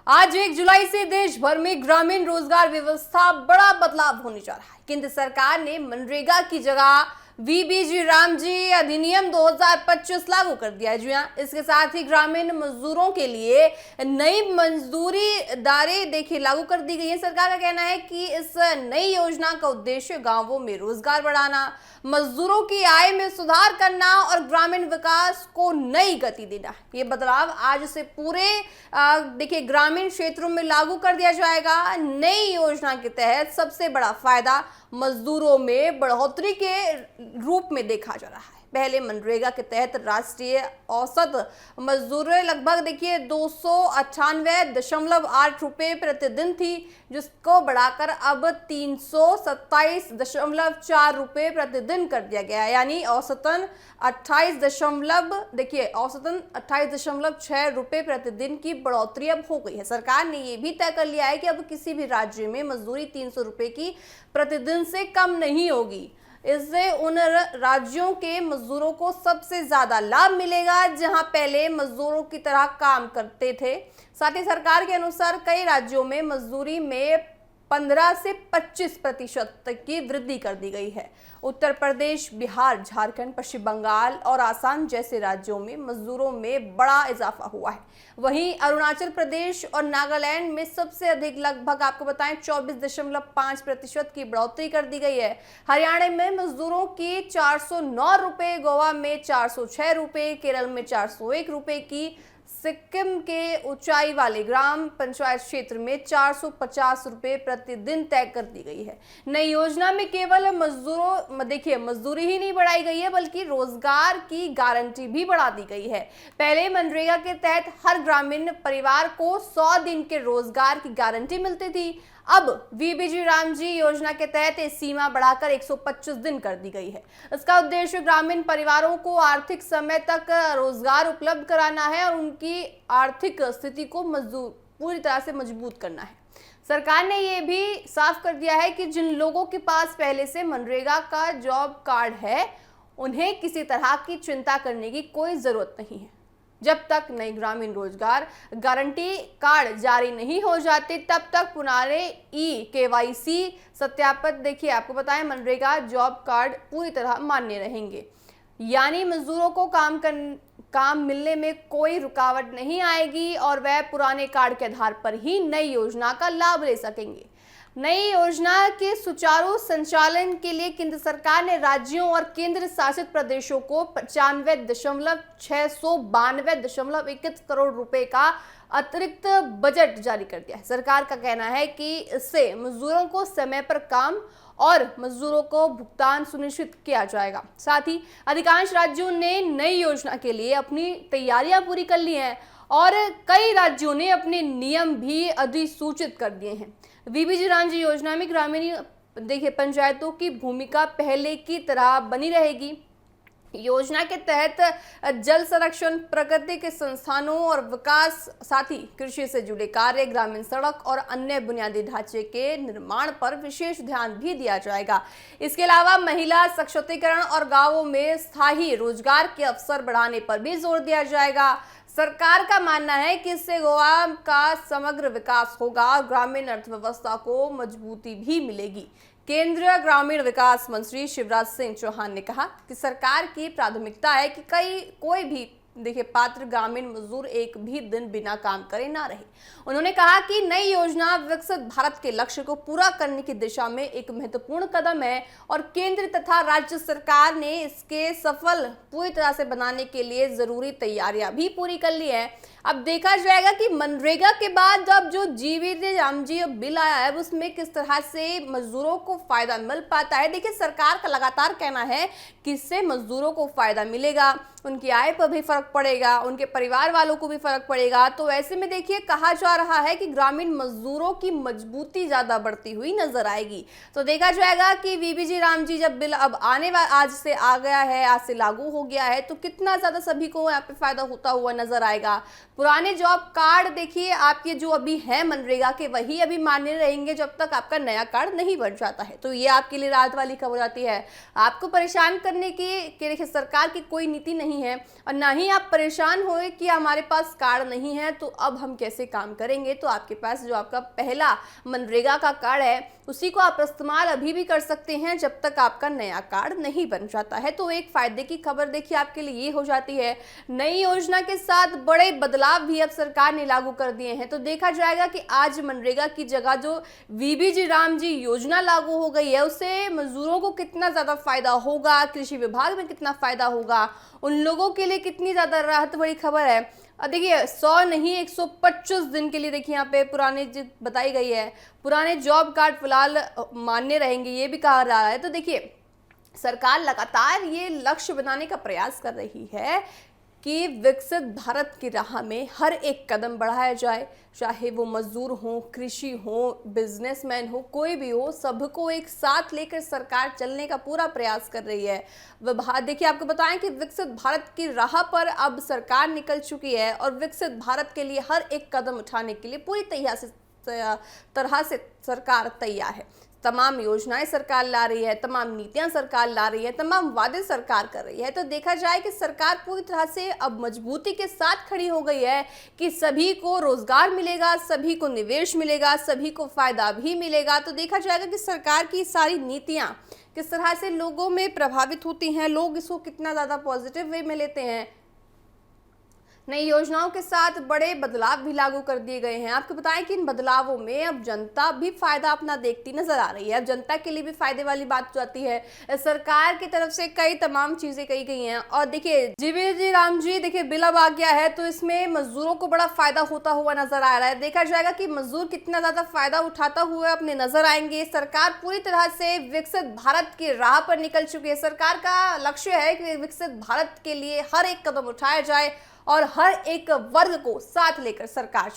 आज 1 जुलाई से देश भर में ग्रामीण रोजगार व्यवस्था बड़ा बदलाव होने जा रहा है। केंद्र सरकार ने मनरेगा की जगह वीबीजी रामजी अधिनियम 2025 लागू कर दिया है। जी हाँ, इसके साथ ही ग्रामीण मजदूरों के लिए नई मजदूरी दरें देखिए लागू कर दी गई है। सरकार का कहना है कि इस नई योजना का उद्देश्य गांवों में रोजगार बढ़ाना, मजदूरों की आय में सुधार करना और ग्रामीण विकास को नई गति देना। ये बदलाव आज से पूरे देखिए ग्रामीण क्षेत्रों में लागू कर दिया जाएगा। नई योजना के तहत सबसे बड़ा फायदा मजदूरों में बढ़ोतरी के रूप में देखा जा रहा है। पहले मनरेगा के तहत राष्ट्रीय औसत मजदूरी लगभग देखिए 298.8 रुपए प्रतिदिन थी, जिसको बढ़ाकर अब 327.4 रुपए प्रतिदिन कर दिया गया है। यानी औसतन 28.6 रुपए प्रतिदिन की बढ़ोतरी अब हो गई है। सरकार ने यह भी तय कर लिया है कि अब किसी भी राज्य में मजदूरी 300 रुपए की प्रतिदिन से कम नहीं होगी। इससे उन राज्यों के मजदूरों को सबसे ज्यादा लाभ मिलेगा जहां पहले मजदूरों की तरह काम करते थे। साथ ही सरकार के अनुसार कई राज्यों में मजदूरी में 15 से 25% तक की वृद्धि कर दी गई है। उत्तर प्रदेश, बिहार, झारखंड, पश्चिम बंगाल और आसाम जैसे राज्यों में मजदूरों में बड़ा इजाफा हुआ है। वहीं अरुणाचल प्रदेश और नागालैंड में सबसे अधिक लगभग आपको बताएं 24.5% की बढ़ोतरी कर दी गई है। हरियाणा में मजदूरों की 409 रुपए, गोवा में 406 रुपए, केरल में 401 रुपए की, सिक्किम के ऊंचाई वाले ग्राम पंचायत क्षेत्र में 450 रुपए प्रतिदिन तय कर दी गई है। नई योजना में केवल मजदूरी ही नहीं बढ़ाई गई है, बल्कि रोजगार की गारंटी भी बढ़ा दी गई है। पहले मनरेगा के तहत हर ग्रामीण परिवार को 100 दिन के रोजगार की गारंटी मिलती थी। अब वीबीजी रामजी योजना के तहत ये सीमा बढ़ाकर 125 दिन कर दी गई है। इसका उद्देश्य ग्रामीण परिवारों को आर्थिक समय तक रोजगार उपलब्ध कराना है और उनकी आर्थिक स्थिति को पूरी तरह से मजबूत करना है। सरकार ने यह भी साफ कर दिया है कि जिन लोगों के पास पहले से मनरेगा का जॉब कार्ड है, उन्हें किसी तरह की चिंता करने की कोई जरूरत नहीं है। जब तक नई ग्रामीण रोजगार गारंटी कार्ड जारी नहीं हो जाते, तब तक पुराने KYC सत्यापित देखिए आपको बताएं मनरेगा जॉब कार्ड पूरी तरह मान्य रहेंगे। यानी मजदूरों को काम मिलने में कोई रुकावट नहीं आएगी और वह पुराने कार्ड के आधार पर ही नई योजना का लाभ ले सकेंगे। नई योजना के सुचारू संचालन के लिए केंद्र सरकार ने राज्यों और केंद्र शासित प्रदेशों को 95,692.21 करोड़ रुपए का अतिरिक्त बजट जारी कर दिया है। सरकार का कहना है कि इससे मजदूरों को समय पर काम और मजदूरों को भुगतान सुनिश्चित किया जाएगा। साथ ही अधिकांश राज्यों ने नई योजना के लिए अपनी तैयारियां पूरी कर ली हैं और कई राज्यों ने अपने नियम भी अधिसूचित कर दिए हैं। वीबीजी रामजी योजना में ग्रामीण देखिए पंचायतों की भूमिका पहले की तरह बनी रहेगी। योजना के तहत जल संरक्षण, प्रकृति के संस्थानों और विकास, साथ ही कृषि से जुड़े कार्य, ग्रामीण सड़क और अन्य बुनियादी ढांचे के निर्माण पर विशेष ध्यान भी दिया जाएगा। इसके अलावा महिला सशक्तिकरण और गांवों में स्थायी रोजगार के अवसर बढ़ाने पर भी जोर दिया जाएगा। सरकार का मानना है कि इससे गोवा का समग्र विकास होगा और ग्रामीण अर्थव्यवस्था को मजबूती भी मिलेगी। केंद्रीय ग्रामीण विकास मंत्री शिवराज सिंह चौहान ने कहा कि सरकार की प्राथमिकता है कि कोई भी देखिए पात्र ग्रामीण मजदूर एक भी दिन बिना काम करे ना रहे। उन्होंने कहा कि नई योजना विकसित भारत के लक्ष्य को पूरा करने की दिशा में एक महत्वपूर्ण कदम है और केंद्र तथा राज्य सरकार ने इसके सफल पूरी तरह से बनाने के लिए जरूरी तैयारियां भी पूरी कर ली है। अब देखा जाएगा कि मनरेगा के बाद अब जो वीबीजी रामजी बिल आया है उसमें किस तरह से मजदूरों को फायदा मिल पाता है। देखिए सरकार का लगातार कहना है कि इससे मजदूरों को फायदा मिलेगा, उनकी आय पर भी फर्क पड़ेगा, उनके परिवार वालों को भी फर्क पड़ेगा। तो ऐसे में देखिए कहा जा रहा है कि ग्रामीण मजदूरों की मजबूती ज्यादा बढ़ती हुई नजर आएगी। तो देखा जाएगा कि वीबीजी रामजी जब बिल अब आज से आ गया है, आज से लागू हो गया है, तो कितना ज्यादा सभी को यहाँ पे फायदा होता हुआ नजर आएगा। पुराने जॉब कार्ड देखिए आपके जो अभी है मनरेगा के, वही अभी मान्य रहेंगे जब तक आपका नया कार्ड नहीं बन जाता है। तो ये आपके लिए राहत वाली खबर आती है। आपको परेशान करने की देखिए सरकार की कोई नीति नहीं है और ना ही आप परेशान हुए कि हमारे पास कार्ड नहीं है तो अब हम कैसे काम करेंगे, तो आपके पास जो आपका पहला मनरेगा का कार्ड है उसी को आप इस्तेमाल अभी भी कर सकते हैं जब तक आपका नया कार्ड नहीं बन जाता है। तो एक फायदे की खबर देखिए आपके लिए ये हो जाती है, नई योजना के साथ बड़े बदलाव भी अब सरकार ने लागू कर दिए हैं। तो देखा जाएगा कि आज मनरेगा की जगह जो वीबीजी रामजी योजना लागू हो गई है उससे मजदूरों को कितना ज्यादा फायदा होगा, कृषि विभाग में कितना फायदा होगा, उन लोगों के लिए कितनी ज्यादा राहत भरी खबर है। देखिए 100 नहीं 125 दिन के लिए देखिए यहाँ पे पुराने बताई गई है, पुराने जॉब कार्ड फिलहाल मान्य रहेंगे ये भी कहा जा रहा है। तो देखिए सरकार लगातार ये लक्ष्य बनाने का प्रयास कर रही है कि विकसित भारत की राह में हर एक कदम बढ़ाया जाए, चाहे वो मजदूर हो, कृषि हो, बिजनेसमैन हो, कोई भी हो, सबको एक साथ लेकर सरकार चलने का पूरा प्रयास कर रही है। विभाग देखिए आपको बताएं कि विकसित भारत की राह पर अब सरकार निकल चुकी है और विकसित भारत के लिए हर एक कदम उठाने के लिए पूरी तरह से सरकार तैयार है। तमाम योजनाएं सरकार ला रही है, तमाम नीतियां सरकार ला रही है, तमाम वादे सरकार कर रही है। तो देखा जाए कि सरकार पूरी तरह से अब मजबूती के साथ खड़ी हो गई है कि सभी को रोजगार मिलेगा, सभी को निवेश मिलेगा, सभी को फायदा भी मिलेगा। तो देखा जाएगा कि सरकार की सारी नीतियां किस तरह से लोगों में प्रभावित होती हैं, लोग इसको कितना ज्यादा पॉजिटिव वे में लेते हैं। नई योजनाओं के साथ बड़े बदलाव भी लागू कर दिए गए हैं। आपको बताएं कि इन बदलावों में अब जनता भी फायदा अपना देखती नजर आ रही है। अब जनता के लिए भी फायदे वाली बात जाती है, सरकार की तरफ से कई तमाम चीजें कही गई हैं। और देखिए जीवीजी राम जी देखिए बिल अब आ गया है तो इसमें मजदूरों को बड़ा फायदा होता हुआ नजर आ रहा है। देखा जाएगा कि मजदूर कितना ज्यादा फायदा उठाता हुआ अपने नजर आएंगे। सरकार पूरी तरह से विकसित भारत की राह पर निकल चुकी है। सरकार का लक्ष्य है कि विकसित भारत के लिए हर एक कदम उठाया जाए और हर एक वर्ग को साथ लेकर सरकार